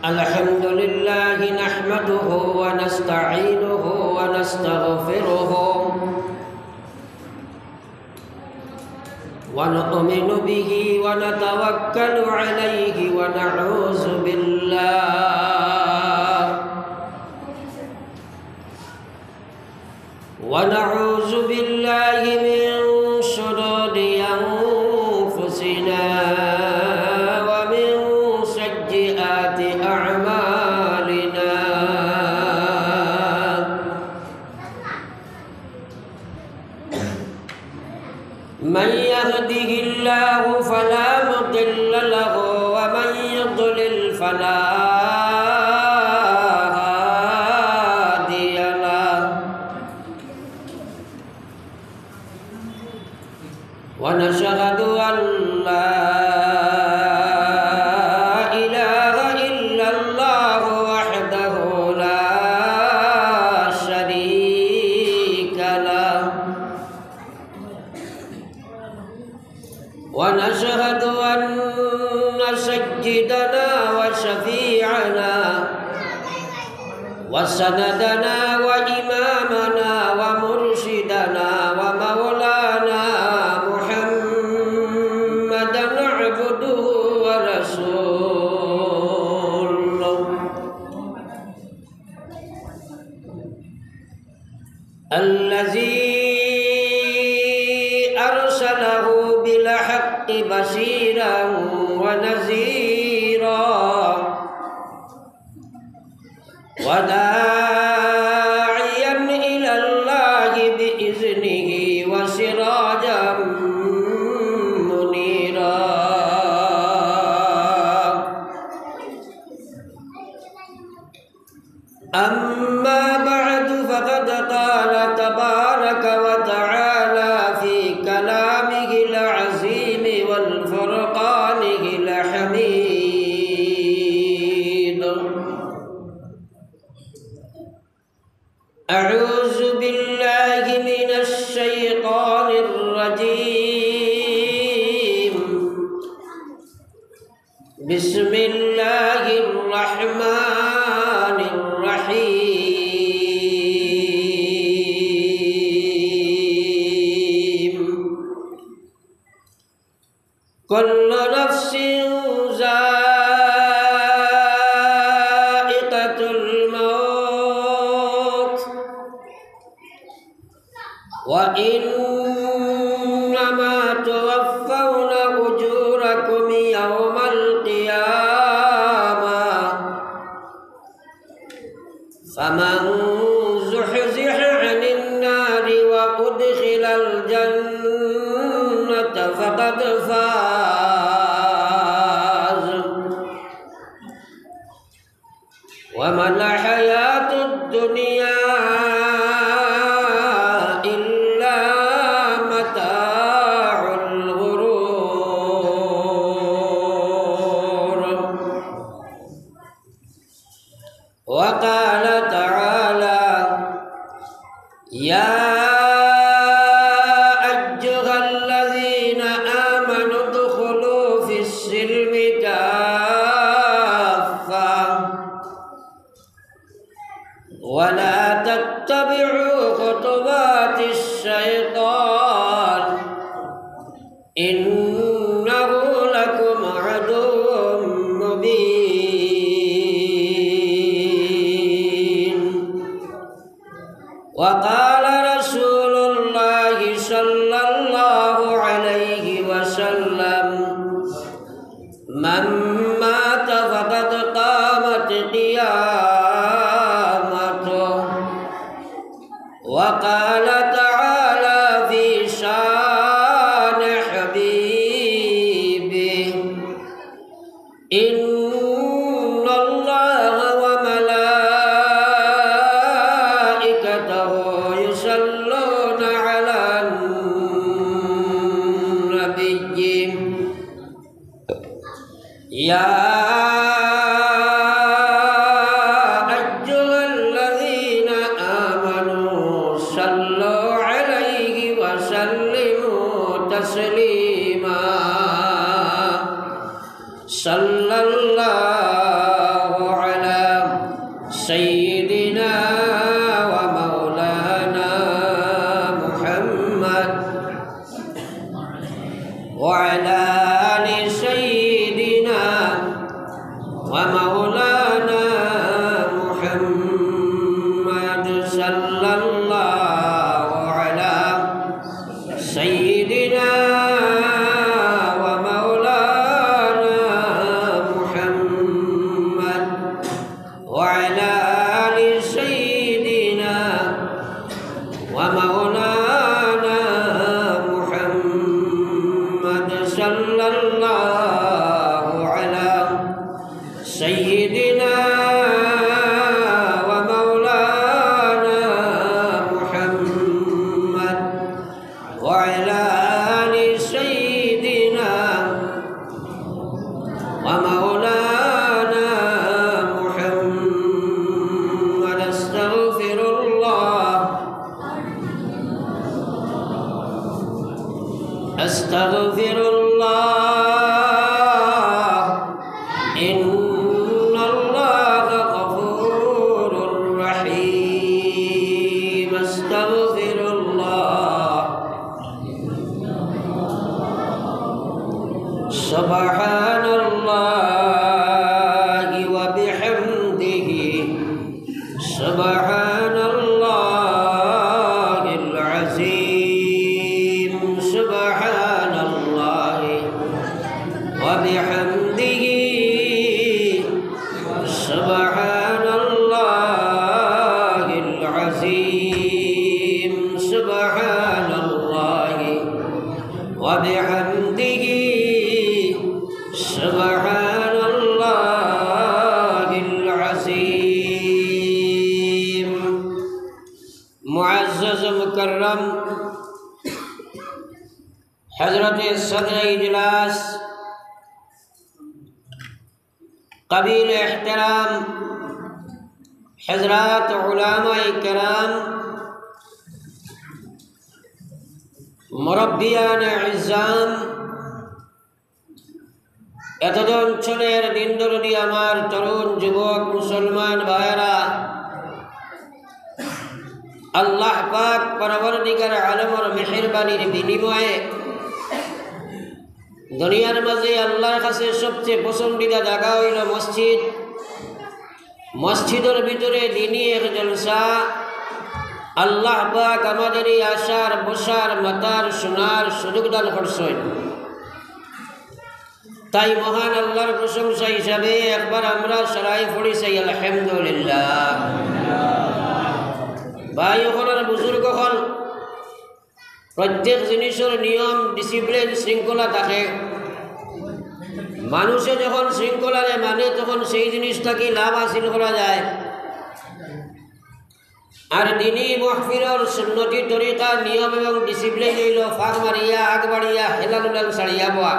الحمد لله نحمده ونستعينه ونستغفره ونؤمن به ونتوكل عليه ونعوذ بالله من شرور أنفسنا ومن سيئات أعمالنا من يهده الله فلا مضل له ومن يضلل فلا هادي له ونشهد أن لا إله إلا الله وحده لا شريك له ونشهد أن سيدنا وشفيعنا وسندنا وإمامنا ومرشدنا ومولانا محمدا عبده ورسوله الذي أرسله بالحق بشيرا ونذيرا وداعيا إلى الله بإذنه وسراجا منيرا أما بعد فقد قال تبارك وتعالى في كلامه العظيم والفرقانه الحميد أعوذ بالله من الشيطان الرجيم بسم الله الرحمن الرحيم كل نفس ذائقة الموت وإنما توفون أجوركم يوم القيامة فمن زحزح عن النار وأدخل الجنة فقد فاز وما الحياة الدنيا إلا متاع الغرور وقال تعالى يا أيها الذين آمنوا ادخلوا في السلم كافة ولا تتبعوا خطوات الشيطان إنه لكم عدو مبين وقال رسول الله صلى الله عليه وسلم من مات فقد قامت قيامته وقال تعالى في شان حبيبه إن الله وملائكته ومولانا محمد صلى الله على سيدنا ومولانا محمد وعلى آل سيدنا ومولانا محمد صلى الله على سيدنا ومولانا محمد وعلى آل سيدنا ومولانا محمد. أستغفر الله أستغفر الله إن الله غفور رحيم. أستغفر الله. سبحان الله وبحمده سبحان الله العظيم. سبحان الله وبحمده سبحان الله العظيم. سبحان الله وبحمده سبحان الله العظيم. मुअज़्ज़ज़ मुकर्रम हज़रत सदर इजलास क़बील एहतराम हज़रात उलमाए किराम मुरब्बियान इज़्ज़ाम এতদ অঞ্চলের দিনদরদি আমার তরুণ যুবক মুসলমান ভাইরা, আল্লাহ পাক পরবর্তীকার আলমের মেহেরবানির বিনিময়ে দুনিয়ার মাঝে আল্লাহর কাছে সবচেয়ে পছন্দিদা জায়গা হইল মসজিদ। মসজিদের ভিতরে দিনী এক জলসা। আল্লাহ পাক আমাদের এই আশার বসার মাতার শোনার সুযোগ দান করছেন। তাই মহান আল্লাহর প্রশংসা হিসাবে একবার আমরা সরাই পড়ি চাই আলহামদুলিল্লাহ। ভাই ওখানের বুজুর্গ হল, প্রত্যেক জিনিসের নিয়ম ডিসিপ্লিন শৃঙ্খলা থাকে। মানুষে যখন শৃঙ্খলারে মানে তখন সেই জিনিসটাকে লাভ হাসিল করা যায়। আর দিনই মহফিলের সুন্নতি তরিকা নিয়ম এবং ডিসিপ্লিন হইল ফাঁক মারিয়া আগ বাড়িয়া হেলান উলান ছাড়িয়া বয়া।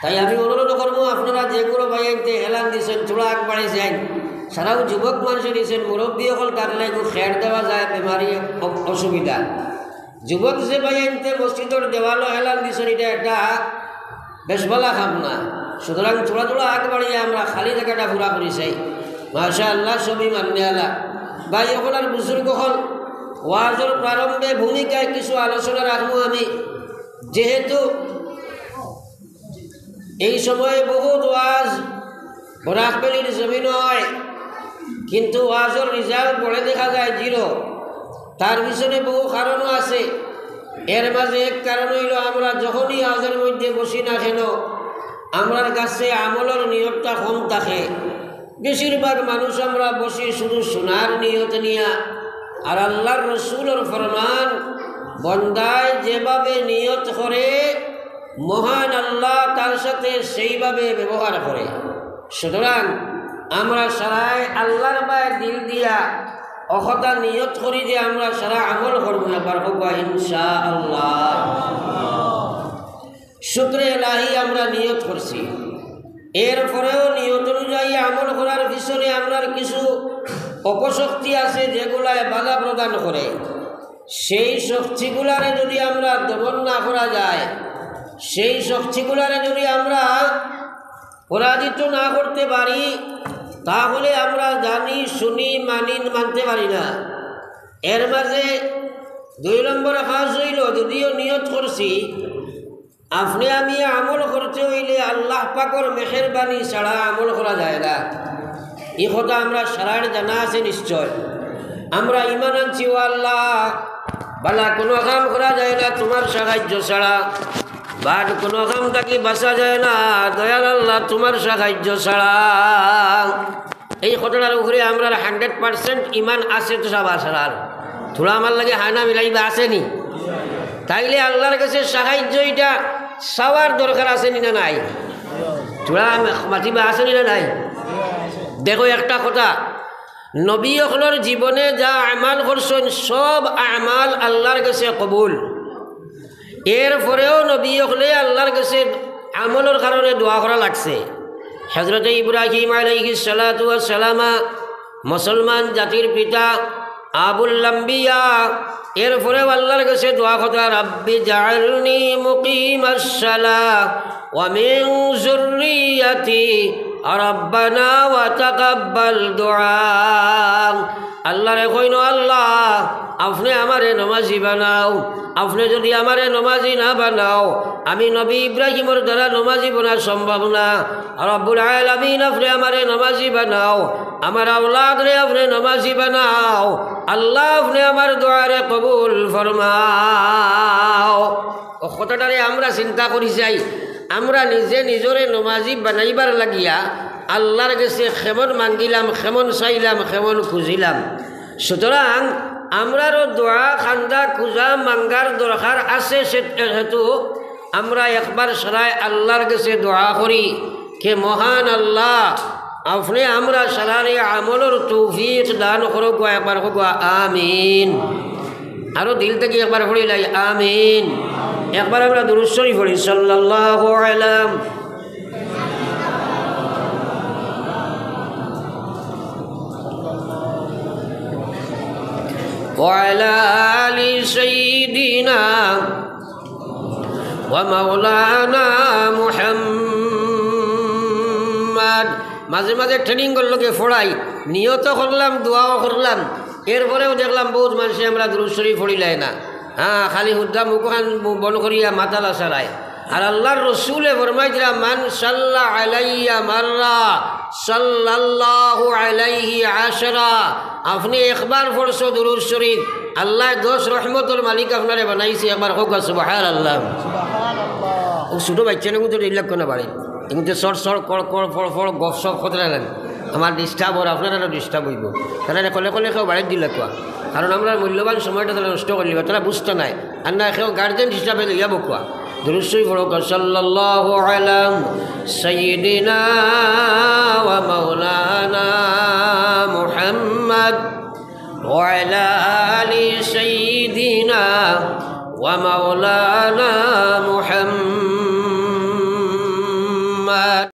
তাই আমি অনুরোধ করবো আপনারা যেগুলো ভাইতে হেলান দিচ্ছেন থোড়া আগ বাড়ি যান। সারাও যুবক মানুষে দিচ্ছেন মুরব্বী হল তার লাগে খেয়ার দেওয়া যায় বেমারি অসুবিধা। যুবক যে ভাইতে মসজিদের দেওয়ালও হেলান দিচ্ছেন এটা একটা বেশ ভালো কাম না। সুতরাং থোড়া থোড়া আগ বাড়িয়ে আমরা খালি জায়গাটা ঘোরা করি চাই। মাশা আল্লাহ সবই মান্য আলা। ভাই এখন আর বুজুর্গ হল, ওয়াজের প্রারম্ভে ভূমিকায় কিছু আলোচনা রাখবো আমি। যেহেতু এই সময়ে বহুত ওয়াজ বরাকবেলির জমিন হয়, কিন্তু ওয়াজের রেজাল্ট পড়ে দেখা যায় জিরো। তার পিছনে বহু কারণও আছে। এর মাঝে এক কারণ হইল আমরা যখনই ওয়াজের মধ্যে বসি না কেন আমার কাছে আমলের নিয়তটা কম থাকে। বেশিরভাগ মানুষ আমরা বসি শুধু শোনার নিয়ত নিয়া। আর আল্লাহর রসুলের ফরমান, বন্দায় যেভাবে নিয়ত করে মহান আল্লাহ তার সাথে সেইভাবে ব্যবহার করে। সুতরাং আমরা সারাই আল্লাহর পায়ে দিল দিয়া অকথা নিয়ত করি যে আমরা সারা আমল করবো। এবার হোক ইনশাআল্লাহ। শুকরে এলাহি আমরা নিয়ত করছি। এরপরেও নিয়ত অনুযায়ী আমল করার পিছনে আমরা কিছু অপশক্তি আছে যেগুলায় বাধা প্রদান করে। সেই শক্তিগুলারে যদি আমরা দমন না করা যায়, সেই শক্তিগুলারে যদি আমরা পরাজিত না করতে পারি, তাহলে আমরা জানি শুনি মানতে পারি না। এর মাঝে 2 নম্বর কাজ হইল, যদিও নিয়ত করছি আপনি আমি আমল করতে হইলে আল্লাহ পাকর মেহেরবানি ছাড়া আমল করা যায় না। এই কথা আমরা সারার জানা আছে নিশ্চয়। আমরা ইমান আনছি ও আল্লাহ বালা কোনো কাম করা যায় না তোমার সাহায্য ছাড়া, বাট কোনো কাম থাকি বাঁচা যায় না দয়াল আল্লাহ তোমার সাহায্য ছাড়া। এই কথাটার উপরে আমরা 100% ইমান আছে তো সব আসার থোড়া আমার লাগে হানা মিলাইবা আসেনি। তাইলে আল্লাহর কাছে সাহায্য এটা চাওয়ার দরকার আসেনি না নাই? থোড়া মাতিবা আসেনি না নাই? দেখো একটা কথা, নবী হলর জীবনে যা আমাল করছেন সব আমাল আল্লাহর কাছে কবুল। এরপরেও নবী হলে আল্লাহর কাছে আমলের কারণে দোয়া করা লাগছে। হযরত ইব্রাহিম আলাইহিস সালাতু ওয়াস সালামা মুসলমান জাতির পিতা আবুল আম্বিয়া, এরপরেও আল্লাহর কাছে দোয়া কথা রাব্বি জাআলনি মুকিমাস সালাহ ওয়া মিন যুররিয়াতি রব্বানা ওয়া তাকাব্বাল দুআ। আল্লাহরে কইনো আল্লাহ আপনি আমারে নমাজি বানাও, আপনি যদি আমারে নমাজি না বানাও আমি নবী ইব্রাহিমের দ্বারা নমাজি বানা সম্ভব না। রব্বুল আলামিন আপনি আমারে নমাজি বানাও, আমার আওলাদরে আপনি নমাজি বানাও, আল্লাহ আপনি আমার দোয়ারে কবুল ফরমাও। ও কথাটারে আমরা চিন্তা করি যাই, আমরা নিজে নিজরে নমাজি বানাইবার লাগিয়া আল্লাহর কাছে খেমন মাঙ্গিলাম, খেমন চাইলাম, খেমন খুঁজিলাম। সুতরাং আমরারও দোয়া খান্দা খুঁজা মাঙ্গার দরকার আছে। সেহেতু আমরা একবার সারাই আল্লাহর কাছে দোয়া করি কে মহান আল্লাহ আপনি আমরা সারারে আমলের তৌফিক দান করো। একবার হোক আমিন। আরো দিল থেকে একবার পড়ি লাই আমিন। একবার আমরা দুরূদ শরীফ পড়ি সাল্লাল্লাহু আলাইহি وعلى آل سيدنا ومولانا محمد। মাঝে মাঝে ট্রেনিং করলোকে ফোড়াই, নিয়ত করলাম, দোয়াও করলাম, এরপরেও দেখলাম বহুত মানুষে আমরা দুরূদ শরীফ পড়িলাই না। হ্যাঁ, খালি হুদ্দা মুখখান বন করিয়া মাতালা সারায়। আর আল্লাহর রসুলে ফরমাইছিলা মান সাল্লা আলাইয়া মাররা সাল্লাল্লাহু আলাইহি আশরা। আপনি একবার পড়ছো দুরূদ শরীফ, আল্লাহ 10 রহমতের মালিক আপনারে বানাইছে। একবার হোক সুবহানাল্লাহ। ও ছোটো বাচ্চা না কিন্তু এইবিলাক কোনো বাড়ি কিন্তু সর সর কড় কড় ফড় ফড় গপ সপ কথা লাগেন আমার ডিস্টার্ব হর, আপনারা ডিস্টার্ব হইব। তারা কলে কলে কেউ বাড়ির দিলে কোয়া, কারণ আমরা মূল্যবান সময়টা তারা নষ্ট করলিব, তারা বুঝতে নাই। আর না কেউ গার্জেন হিসাবে লইয়া বকুয়া। দুরূদ শরীফ পড়ো সাল্লাল্লাহু আলা সাইয়্যিদিনা ওয়া মাওলানা মুহাম্মদ ওয়া আলা আলি সাইয়্যিদিনা ওয়া মাওলানা